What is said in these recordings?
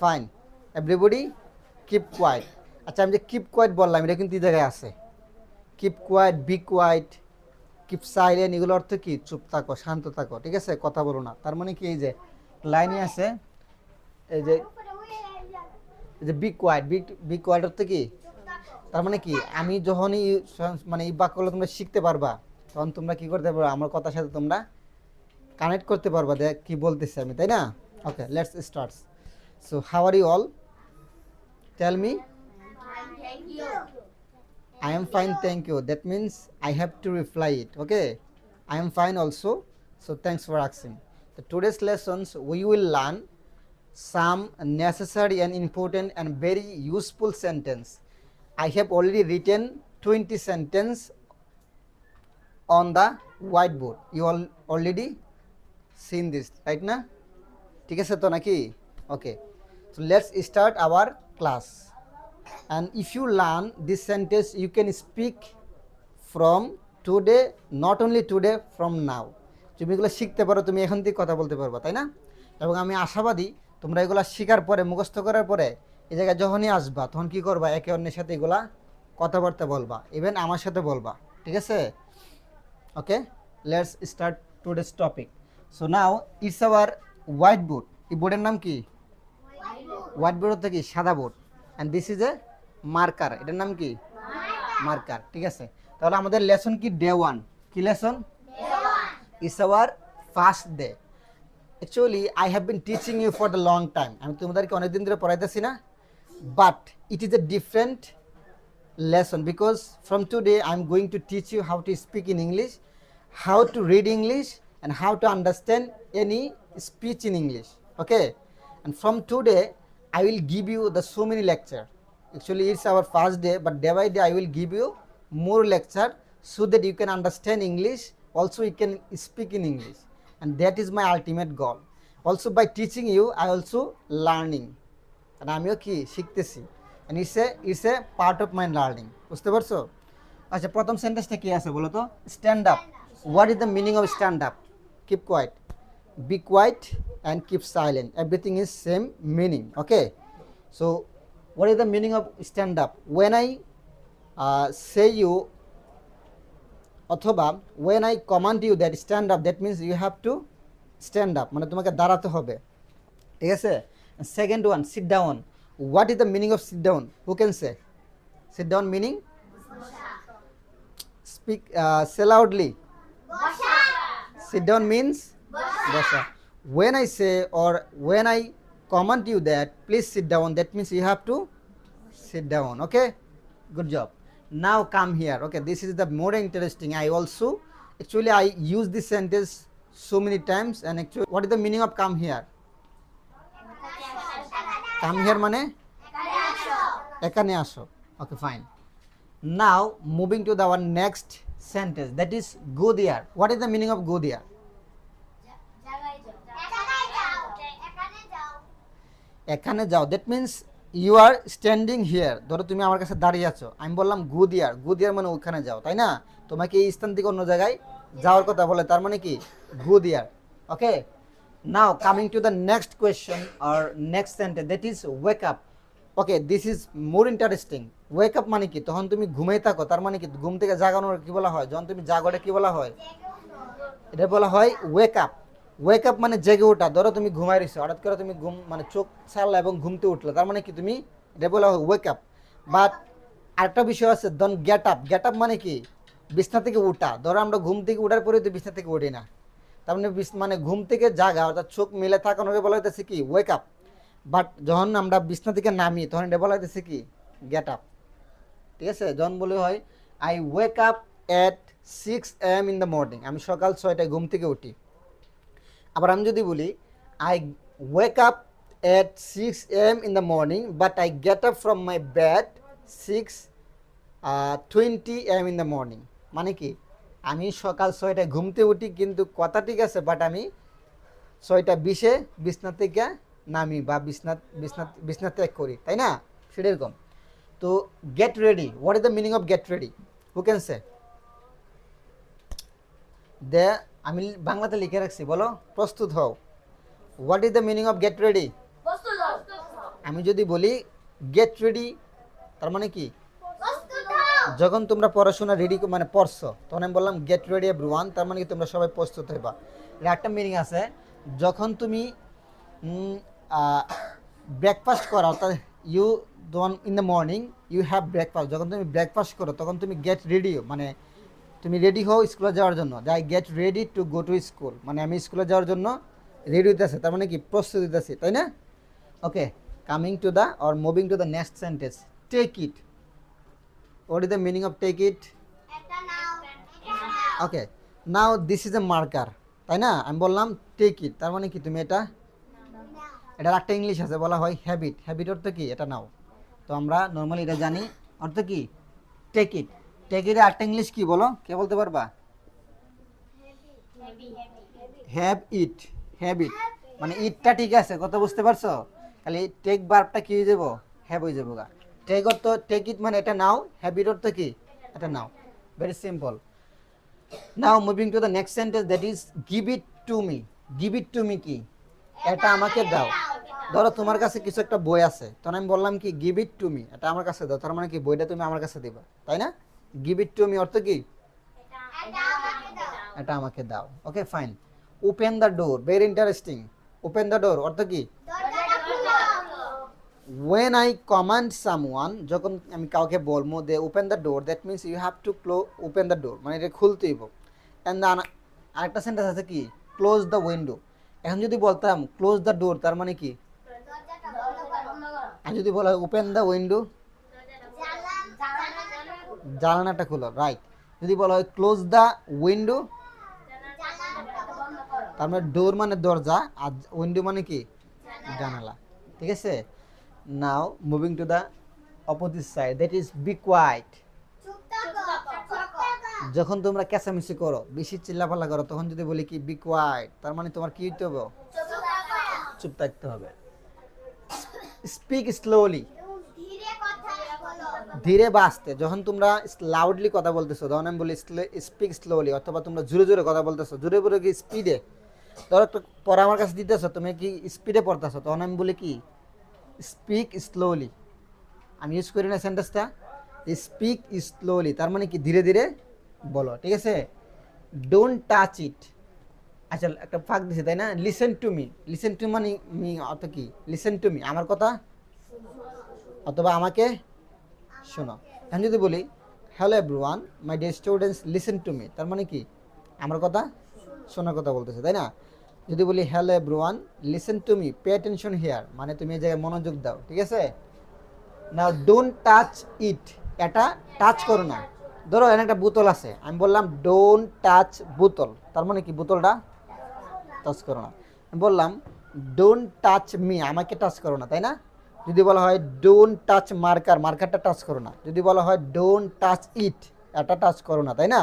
Fine, everybody keep quiet. আচ্ছা, আমি যে কিপ কোয়াইট বললাম, এটা কিন্তু এই জায়গায় আছে। Keep quiet, be quiet, keep silent, এগুলো অর্থ কি? চুপ থাকো, শান্ত থাকো, ঠিক আছে, কথা বলো না। তার মানে কি, এই যে লাইনে আছে, এই যে বি কোয়াইট, বি কোয়াইট অর্থ কি? তার মানে কি, আমি যখনই মানে এই বাক্যগুলো তোমরা শিখতে পারবা, তখন তোমরা কি করতে পারবা, আমার কথার সাথে তোমরা কানেক্ট করতে পারবা যে কি বলতেছি আমি, তাই না? Okay, let's start. So how are you all? Tell me. I am fine, thank you. That means I have to reply it. Okay, I am fine also. So thanks for asking. The today's lessons we will learn some necessary and important and very useful sentence. I have already written 20 sentence on the whiteboard. You all already seen this, right na? ঠিক আছে তো নাকি? Okay, so let's start our class. And if you learn this sentence, you can speak from today, not only today, from now. তুমি এগুলো শিখতে পারো, তুমি এখন থেকে কথা বলতে পারবা, তাই না? এবং আমি আশাবাদী তোমরা এগুলো শেখার পরে, মুখস্থ করার পরে এই জায়গায় যখনই আসবা, তখন কি করবা, একে অন্যের সাথে এগুলা কথাবার্তা বলবা, ইভেন আমার সাথে বলবা, ঠিক আছে? Okay, let's start today's topic. So now it's our white board. এই বোর্ডের নাম কি? হোয়াইট বোর্ড হচ্ছে কি? সাদা board. And this is a marker. এটার নাম কি? মার্কার, ঠিক আছে? তাহলে আমাদের লেসন কি? ডে 1। কি lesson? It's our first day. Actually I have been teaching you for the long time. আমি তোমাদেরকে অনেকদিন ধরে পড়াইতেছি না, but it is a different lesson because from today I'm going to teach you how to speak in English, how to read English, and how to understand any speech in English. Okay, and from today I will give you the so many lecture. Actually it's our first day, but day by day I will give you more lecture so that you can understand English, also you can speak in English, and that is my ultimate goal. Also by teaching you I also learning, and আমিও কি শিখতেছি, and it's a part of my learning. বুঝতে পারছো? আচ্ছা, প্রথম সেন্টেন্সটা কি আছে বলো তো? Stand up. What is the meaning of stand up? Keep quiet, be quiet, and keep silent, everything is same meaning. Okay, so what is the meaning of stand up? When I say you, অথবা when I command you that stand up, that means you have to stand up, মানে তোমাকে দাঁড়াতে হবে, ঠিক আছে? Second one, sit down. What is the meaning of sit down? Who can say? Sit down meaning? Speak, say loudly. Bosha. Sit down means? Bosha. When I say or when I command you that please sit down, that means you have to sit down. Okay, good job. Now come here. Okay, this is the more interesting. Actually I use this sentence so many times, and actually what is the meaning of come here? Come here মানে এখানে আসো। Okay, fine. Now moving to the our next sentence, that is go there. What is the meaning of go there? এখানে যাও, that means you are standing here. ধরো তুমি আমার কাছে দাঁড়িয়ে আছো, আমি বললাম গো দেয়ার। গো দেয়ার মানে ওখানে যাও, তাই না? তোমাকে এই স্থান থেকে অন্য জায়গায় যাওয়ার কথা বলে, তার মানে কি? গো দেয়ার। ওকে, now coming to the next question or next sentence, that is wake up. Okay, this is more interesting. Wake up মানে কি? তখন তুমি ঘুমিয়ে থাকো, তার মানে কি? ঘুম থেকে জাগানোর কি বলা হয়? যখন তুমি জাগো, এটা কি বলা হয়? এটা বলা হয় ওয়েক আপ। ওয়েক আপ মানে জেগে ওঠা। ধরো তুমি ঘুমাই রইছো, হঠাৎ করে তুমি ঘুম মানে চোখ ছাড়লা এবং ঘুমতে উঠলে, তার মানে কি? তুমি, এটা বলা হয় ওয়েক আপ। বাট আরেকটা বিষয় আছে, ডন গেট আপ। গেট আপ মানে কি? বিছনা থেকে উঠা। ধরো আমরা ঘুম থেকে উঠার পরে তো বিছনা থেকে উঠি না, তার মানে ঘুম থেকে জাগা, অর্থাৎ চোখ মেলে থাকানোকে বলা হইতেছে কি? Wake up. বাট যখন আমরা বিছনা থেকে নামি, তখন এটা বলা হইতেছে কি? গেট আপ, ঠিক আছে? যখন বলে হয় I wake up at 6 AM in the morning, আমি সকাল 6টায় ঘুম থেকে উঠি। আবার আমি যদি বলি I wake up at 6 AM in the morning but I get up from my bed 6:20 AM in the morning, মানে কি? আমি সকাল 6টায় ঘুমতে উঠি, কিন্তু কথা ঠিক আছে, বাট আমি 6:20 বিছনা থেকে নামি বা বিছনা ত্যাগ করি, তাই না? সেরকম। তো get ready, what is the meaning of get ready? Who can say? দে, আমি বাংলাতে লিখে রাখছি, বলো। প্রস্তুত হও। What is the meaning of get ready? আমি যদি বলি গেট রেডি, তার মানে কি যখন তোমরা পড়াশোনা রেডি মানে পড়ছো তখন আমি বললাম গেট রেডি এভরিওয়ান, তার মানে কি তোমরা সবাই প্রস্তুত হইবা। এর একটা মিনিং আছে, যখন তুমি ব্রেকফাস্ট করো, অর্থাৎ you don in the morning you have breakfast, যখন তুমি ব্রেকফাস্ট করো তখন তুমি গেট রেডি, মানে তুমি রেডি হও স্কুলে যাওয়ার জন্য, যাই get ready to go to school, মানে আমি স্কুলে যাওয়ার জন্য রেডি হইতেছে, তার মানে কি প্রস্তুত হইতেছি, তাই না? Okay, coming to the or moving to the next sentence, take it. What is the meaning of take it? Okay, now this is a marker, তাই না? আমি বললাম টেক ইট, তার মানে কি তুমি এটা, এটার একটা ইংলিশ আছে বলা হয় হ্যাবিট। হ্যাবিট অর্থ কি? এটা নাও। তো আমরা নর্মালি এটা জানি অর্থ কি টেক ইট। টেক ইট একটা ইংলিশ কি বলো, কে বলতে পারবা? হ্যাভ ইট, হ্যাবিট মানে ইটটা ঠিক আছে, কত বুঝতে পারছো? খালি টেক ভার্বটা কি হয়ে যাব? হ্যাভ হয়ে যাবো গা। টেক অর্থ টেক ইট মানে এটা নাও, হ্যাবিট অর্থ কি? এটা নাও। Very simple. Now moving to the next sentence, that is give it to me. Give it to me কি? এটা আমাকে দাও। ধরো তোমার কাছে কিছু একটা বই আছে, তখন আমি বললাম কি গিভ ইট টু মি, এটা আমার কাছে দাও, তার মানে কি বইটা তুমি আমার কাছে দিবা, তাই না? গিভ ইট টু মি অর্থ কি? এটা আমাকে দাও। Okay fine. Open the door, very interesting. Open the ডোর অর্থ কি? when I command someone, যখন আমি কাউকে বলবো দে open the door, that means you have to open the door, মানে এটা খুলতে হইব। অ্যান্ড আরেকটা সেন্টেন্স আছে কি ক্লোজ দ্য উইন্ডো। এখন যদি বলতাম ক্লোজ দ্য ডোর, তার মানে কি? আর যদি বলা হয় ওপেন দ্য উইন্ডো, জানালাটা খোলো, রাইট। যদি বলা হয় ক্লোজ দ্য উইন্ডো, তার মানে ডোর মানে দরজা আর উইন্ডো মানে কি? জানালা। ঠিক আছে। Now moving to the opposite side, that is be quiet. যখন তোমরা চেঁচামেচি করো, বেশি চিল্লাপাল্লা করো, তখন যদি বলি কি বি কোয়াইট, তার মানে তোমার কি হইতে হবে? চুপ থাকতে হবে। স্পিক স্লোলি, ধীরে বা আস্তে। যখন তোমরা লাউডলি কথা বলতেছো, তখন আমি বলি স্পিক স্লোলি, অথবা তোমরা জোরে জোরে কথা বলতেছো, জোরে জোরে কি স্পিডে। ধরো একটা পড়া আমার কাছে দিতেছো, তুমি কি স্পিডে পড়তেছো, তখন আমি বলি কি স্পিক স্লোলি। আমি ইউজ করি না সেন্টেন্সটা স্পিক স্লোলি, তার মানে কি ধীরে ধীরে বলো। ঠিক আছে। Don't touch it. আচ্ছা একটা ফাঁক দিছে তাই না? Listen to me, listen to মানে মি অর্থ কি? লিসেন টু মি, আমার কথা অথবা আমাকে শোনো। এখন যদি বলি hello everyone my dear students listen to me, তার মানে কি আমার কথা শোনার কথা বলতেছে, তাই না? যদি বলি hello everyone listen to me pay attention here, মানে তুমি এই জায়গায় মনোযোগ দাও। ঠিক আছে। নাও ডোন্ট টাচ ইট, এটা টাচ করো না। ধরো এখানে একটা বোতল আছে, আমি বললাম ডোন্ট টাচ বোতল, তার মানে কি বোতলটা টাচ করো না। আমি বললাম ডোন্ট টাচ মি, আমাকে টাচ করো না, তাই না? যদি বলা হয় ডোন্ট টাচ মার্কার, মার্কারটা টাচ করো না। যদি বলা হয় ডোন্ট টাচ ইট, এটা টাচ করো না, তাই না?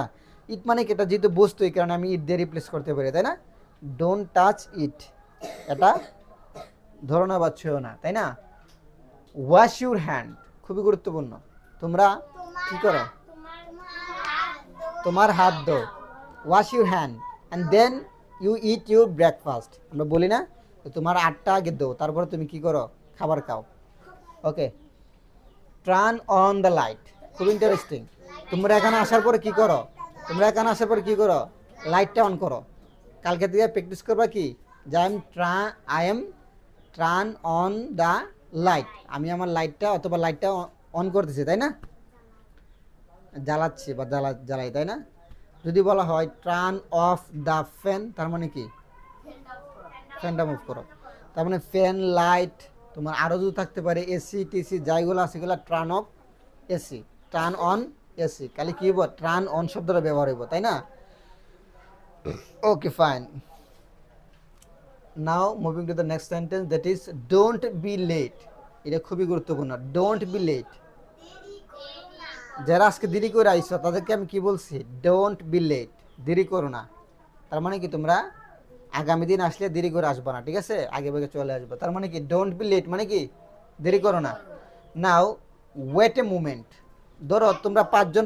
ইট মানে কি? এটা যেহেতু বস্তু, এই কারণে আমি ইট দিয়ে রিপ্লেস করতে পারি, তাই না? ডোন্ট টাচ ইট, এটা ধরো না বা ছুঁয়ো না, তাই না? ওয়াশ ইউর হ্যান্ড, খুবই গুরুত্বপূর্ণ। তোমরা কি করো? তোমার হাত ধো। Wash your hand and then you eat your breakfast. আমরা বলি না তোমার আটটা আগে দো, তারপরে তুমি কি করো? খাবার খাও। ওকে। টার্ন অন দ্য লাইট, খুব ইন্টারেস্টিং। তোমরা এখানে আসার পরে কি করো? তোমরা এখানে আসার পরে কি করো? লাইটটা অন করো। কালকে থেকে প্র্যাকটিস করবা কি যে I am turn on the light, আমি আমার লাইটটা অথবা লাইটটা অন করতেছি, তাই না? জ্বালাচ্ছি বা জ্বালাই, তাই না? যদি বলা হয় টার্ন অফ দ্য ফ্যান, তার মানে কি ফ্যানটা মুভ করো। তার মানে ফ্যান, লাইট, তোমার আরও যদি থাকতে পারে এসি টিসি যাইগুলো আছে সেগুলো turn off AC, turn on AC. খালি কি হইব? টার্ন অন শব্দটা ব্যবহার হইব, তাই না? Okay fine. Now moving to the next sentence, that is don't be late. এটা খুবই গুরুত্বপূর্ণ। Don't be late. যারা আজকে দেরি করে আইছো তাদেরকে আমি কি বলছি? ডোন্ট বি লেট, দেরি করো না। তার মানে কি তোমরা আগামী দিন আসলে দেরি করে আসবে না, ঠিক আছে? আগে ভাগে চলে আসবে। তার মানে কি ডোন্ট বি লেট মানে কি দেরি করো না। নাও ওয়েট এ মুমেন্ট। ধরো তোমরা 5 জন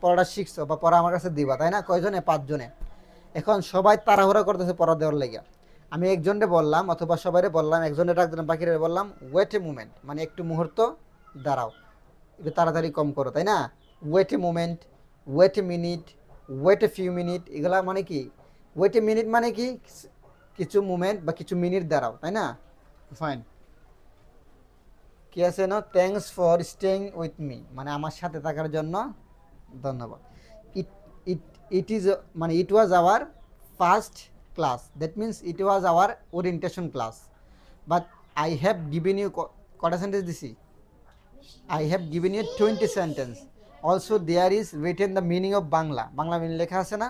পড়াটা শিখছো বা পড়া আমার কাছে দিবা, তাই না? কয়জনে? 5 জনে। এখন সবাই তাড়াহুড়া করতেছে পড়া দেওয়ার লেগে। আমি একজনকে বললাম অথবা সবাইরে বললাম, একজনে ডাক দিলাম, বাকিরা বললাম ওয়েট এ মুমেন্ট, মানে একটু মুহূর্ত দাঁড়াও, একটু তাড়াতাড়ি কম করো, তাই না? Wait a moment, wait a minute, wait a few minutes, এগুলা মানে কি? ওয়েট এ মিনিট মানে কি? কিছু মুমেন্ট বা কিছু মিনিট দাঁড়াও, তাই না? ফাইন। কি আছে না, thanks for staying with me, মানে আমার সাথে থাকার জন্য ধন্যবাদ। ইট ইট ইট ইজ, মানে it was our first class, that means it was our orientation class, but I have given you, কটা সেন্টেন্স দিছি? I have given you 20 sentence. Also there is written the meaning of Bangla. Bangla meaning লেখা আছে না?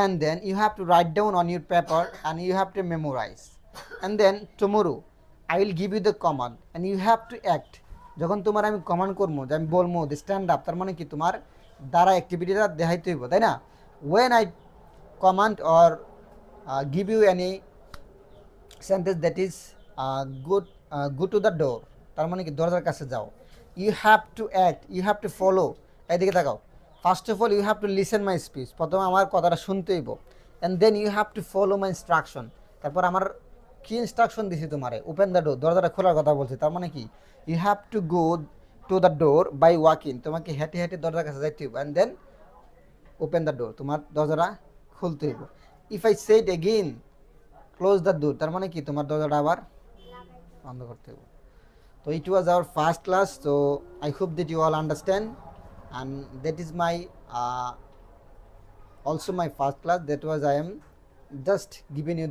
And then you have to write down on your paper and you have to memorize. And then tomorrow I will give you the command and you have to act. যখন তোমার আমি command করবো, যে আমি বলবো দি স্ট্যান্ড আপ, তার মানে কি তোমার দ্বারা অ্যাক্টিভিটিটা দেখাইতে হইব, তাই না? When I command or give you any sentence that is go to the door, তার মানে কি দরজার কাছে যাও। You have to act, you have to follow, এদিকে তাকাও। First of all you have to listen my speech, প্রথমে আমার কথাটা শুনতে হইব। And then you have to follow my instruction, তারপর আমার কি ইনস্ট্রাকশন দিছি তোমারে? ওপেন দ্য ডোর, দরজাটা খোলার কথা বলছি, তার মানে কি you have to go to the door by walking, তোমাকে হেঁটে হেঁটে দরজার কাছে যাইতে হইব। And then open the door, তোমার দরজাটা খুলতে হইব। If I said again close the door, তার মানে কি তোমার দরজাটা আবার বন্ধ করতে হবে। So it was our first class, so I hope that you all understand, and that is my also my first class. That was I am just giving you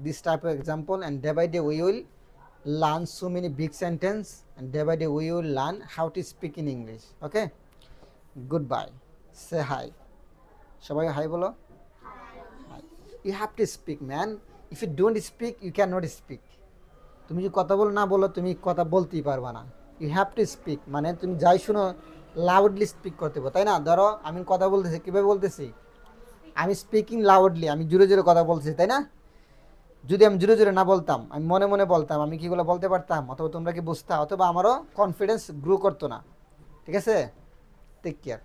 this type of example, and day by day we will learn so many big sentence, and day by day we will learn how to speak in English. Okay, goodbye, say hi, সবাই hi বলো। Hi. You have to speak, man. If you don't speak you cannot speak. তুমি যদি কথা বল না বলো, তুমি কথা বলতেই পারবা না। ইউ হ্যাভ টু স্পিক, মানে তুমি যাই শুনো লাউডলি স্পিক করতে হবে, তাই না? ধরো আমি কথা বলতেছি, কীভাবে বলতেছি? আমি স্পিকিং লাউডলি, আমি জোরে জোরে কথা বলতেছি, তাই না? যদি আমি জোরে জোরে না বলতাম, আমি মনে মনে বলতাম, আমি কীগুলো বলতে পারতাম, অথবা তোমরা কি বুঝতা, অথবা আমারও কনফিডেন্স গ্রো করতো না। ঠিক আছে, টেক কেয়ার।